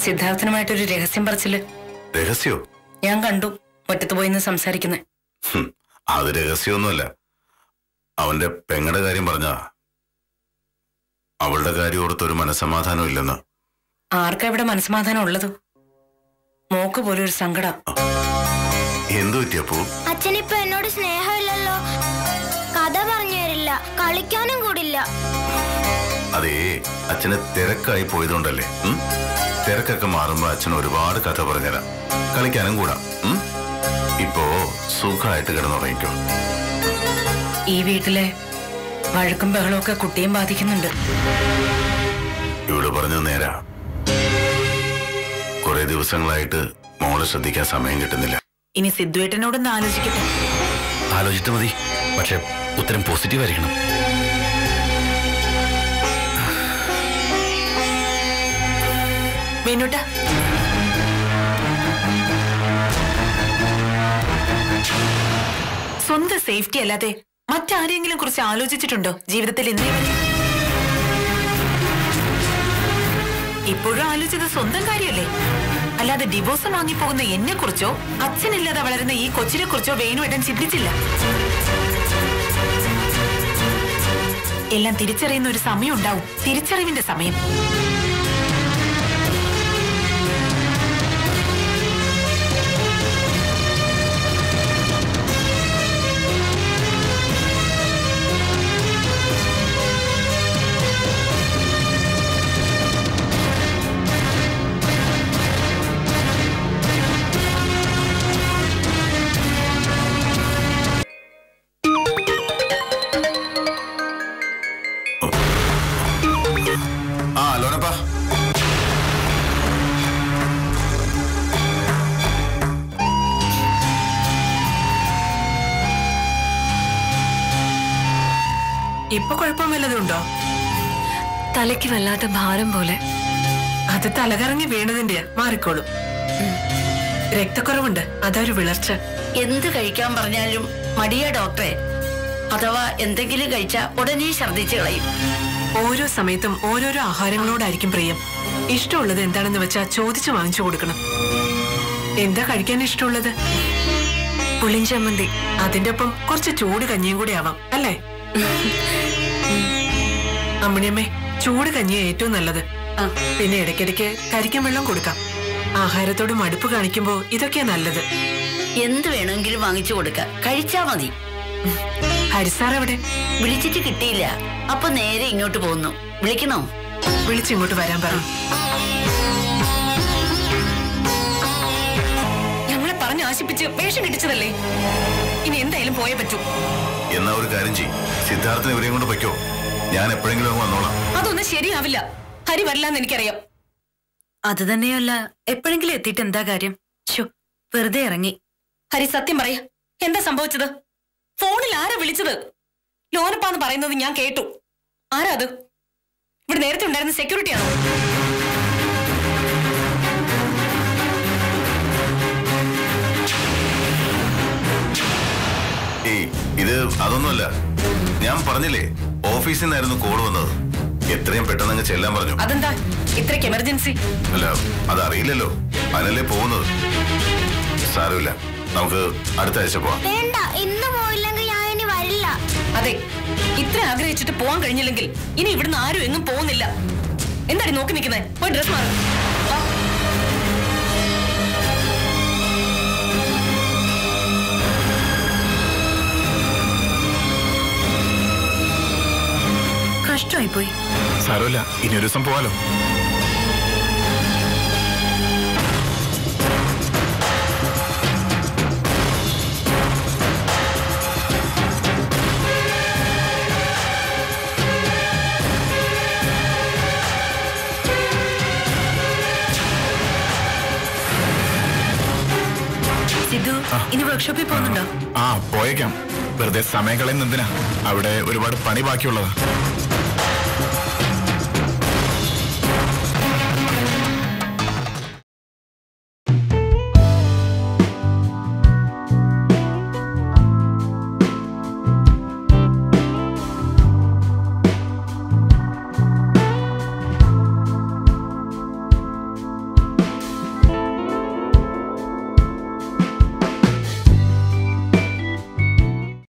സിദ്ധാർത്ഥനുമായിട്ടൊരു രഹസ്യം പറച്ചില്. രഹസ്യോ? ഞാൻ കണ്ടു ഒറ്റത്ത് പോയിന്ന് സംസാരിക്കുന്നേ. അത് രഹസ്യമൊന്നുമല്ല. അവന്റെ പെങ്ങളുടെ കാര്യം പറഞ്ഞാ. അവളുടെ കാര്യം ഓർത്തൊരു മനസ്സമാധാനം ഇല്ലെന്ന്. ആർക്കാ ഇവിടെ മനസ്സമാധാനം ഉള്ളത്? മോക്ക് പോലും ഒരു സങ്കടം. എന്തു പറ്റിയപ്പോ? അച്ഛനിപ്പോ എന്നോട് സ്നേഹമില്ലല്ലോ. കഥ പറഞ്ഞു തരില്ല, കളിക്കാനും കൂടില്ല. അതേ, അച്ഛന് തിരക്കായി പോയതുകൊണ്ടല്ലേ. തിരക്കൊക്കെ മാറുമ്പോ അച്ഛൻ ഒരുപാട് കഥ പറഞ്ഞുതരാം, കളിക്കാനും കൂടാ. ഇപ്പോ സുഖമായിട്ട് കിടന്നുറങ്ങിക്കോ. ഈ വീട്ടിലെ വഴക്കും ബഹളവും ഒക്കെ കുട്ടിയും ബാധിക്കുന്നുണ്ട്. ഇവിടെ പറഞ്ഞത് നേരാ. കുറെ ദിവസങ്ങളായിട്ട് മോളെ ശ്രദ്ധിക്കാൻ സമയം കിട്ടുന്നില്ല. ഇനി സിദ്ധുവേട്ടനോടൊന്ന് ആലോചിക്കട്ടെ. ആലോചിച്ചിട്ട് മതി, പക്ഷെ ഉത്തരം പോസിറ്റീവ് ആയിരിക്കണം. വേണുട്ട, സ്വന്തം സേഫ്റ്റി അല്ലാതെ മറ്റാരെങ്കിലും കുറിച്ച് ആലോചിച്ചിട്ടുണ്ടോ ജീവിതത്തിൽ ഇന്നേ വരെ? ഇപ്പോഴും ആലോചിച്ചത് സ്വന്തം കാര്യമല്ലേ, അല്ലാതെ ഡിവോഴ്സ് വാങ്ങിപ്പോകുന്ന എന്നെ കുറിച്ചോ അച്ഛനില്ലാതെ വളരുന്ന ഈ കൊച്ചിനെ കുറിച്ചോ വേണുവേട്ടൻ ചിന്തിച്ചില്ല. എല്ലാം തിരിച്ചറിയുന്ന ഒരു സമയം ഉണ്ടാവും, തിരിച്ചറിവിന്റെ സമയം. ഇപ്പൊ കുഴപ്പം വല്ലതുണ്ടോ? തലയ്ക്ക് വല്ലാത്ത ഭാരം പോലെ. അത് തലകറങ്ങി വീണതിന്റെ മാറിക്കോളും. രക്തക്കുറവുണ്ട്, അതൊരു വിളർച്ച. എന്ത് കഴിക്കാൻ പറഞ്ഞാലും മടിയ ഡോക്ടറെ. അഥവാ എന്തെങ്കിലും കഴിച്ചാൽ ഉടനെ ഛർദ്ദിച്ചു കളയും. ഓരോ സമയത്തും ഓരോരോ ആഹാരങ്ങളോടായിരിക്കും പ്രിയം. ഇഷ്ടമുള്ളത് എന്താണെന്ന് വെച്ചാ ചോദിച്ചു വാങ്ങിച്ചു കൊടുക്കണം. എന്താ കഴിക്കാൻ ഇഷ്ടമുള്ളത്? പുളിഞ്ചമ്മന്തി. അതിന്റെ ഒപ്പം കുറച്ച് ചൂട് കഞ്ഞിയും കൂടി ആവാം, അല്ലേ? അമ്മിണിയമ്മേ, ചൂട് കഞ്ഞിയാ ഏറ്റവും നല്ലത്. പിന്നെ ഇടയ്ക്കിടയ്ക്ക് കരിക്കൻ വെള്ളം കൊടുക്കാം. ആഹാരത്തോട് മടുപ്പ് കാണിക്കുമ്പോ ഇതൊക്കെയാ നല്ലത്. എന്ത് വേണമെങ്കിലും വാങ്ങിച്ചു കൊടുക്കാം, കഴിച്ചാ മതി. ഹരിസാർ എവിടെ? വിളിച്ചിട്ട് കിട്ടിയില്ല, അപ്പൊ നേരെ ഇങ്ങോട്ട് പോകുന്നു. വിളിക്കണോ? വിളിച്ചിങ്ങോട്ട് വരാൻ പറ. ഞങ്ങളെ പറഞ്ഞ് ആശിപ്പിച്ച് വേഷം കിട്ടിച്ചതല്ലേ, ഇനി എന്തായാലും പോയേ പറ്റൂ. എന്നാ ഒരു കാര്യം ചെയ്യും, സിദ്ധാർത്ഥനെ ഇവരെയും കൊണ്ട് പൊയ്ക്കോ. ഞാൻ എപ്പോഴെങ്കിലും വന്നോളാം. അതൊന്നും ശരിയാവില്ല. ഹരി വരില്ലെന്ന് എനിക്കറിയാം. അത് തന്നെയല്ല, എപ്പോഴെങ്കിലും എത്തിയിട്ട് എന്താ കാര്യം? വെറുതെ ഇറങ്ങി. ഹരി സത്യം പറയ, എന്താ സംഭവിച്ചത്? ഫോണിൽ ആരാ വിളിച്ചത്? ലോനപ്പാന്ന് പറയുന്നത് ഞാൻ കേട്ടു. ആരാ അത്? ഇവിടെ നേരത്തെ ഉണ്ടായിരുന്ന സെക്യൂരിറ്റി ആണോ? ഇത് അതൊന്നുമല്ല. ഞാൻ പറഞ്ഞില്ലേ, ഓഫീസിൽ നിന്നായിരുന്നു കോൾ വന്നത്. എത്രയും പെട്ടെന്ന് ചെല്ലാൻ പറഞ്ഞു. അതെന്താ ഇത്രയ്ക്ക് എമർജൻസി? അല്ല, അതറിയില്ലല്ലോ, അതിനല്ലേ പോകുന്നത്. സാരമില്ല, നമുക്ക് അടുത്ത ആഴ്ച പോവാം. വേണ്ട, ഇന്ന് പോയില്ലെങ്കിൽ ഞാൻ ഇനി വരില്ല. അതെ, ഇത്ര ആഗ്രഹിച്ചിട്ട് പോവാൻ കഴിഞ്ഞില്ലെങ്കിൽ ഇനി ഇവിടുന്ന് ആരും എങ്ങും പോകുന്നില്ല. എന്താണ് നോക്കി നിൽക്കുന്നത്? പോയി ഡ്രസ് മാറും. കഷ്ടമായി പോയി. സാരമില്ല, ഇനി ഒരു ദിവസം പോവാലോ. സിദ്ധു, ഇനി വർക്ക്ഷോപ്പിൽ പോകുന്നുണ്ടോ? പോയേക്കാം. വെറുതെ സമയം കളയുന്ന എന്തിനാ? അവിടെ ഒരുപാട് പണി ബാക്കിയുള്ളതാ.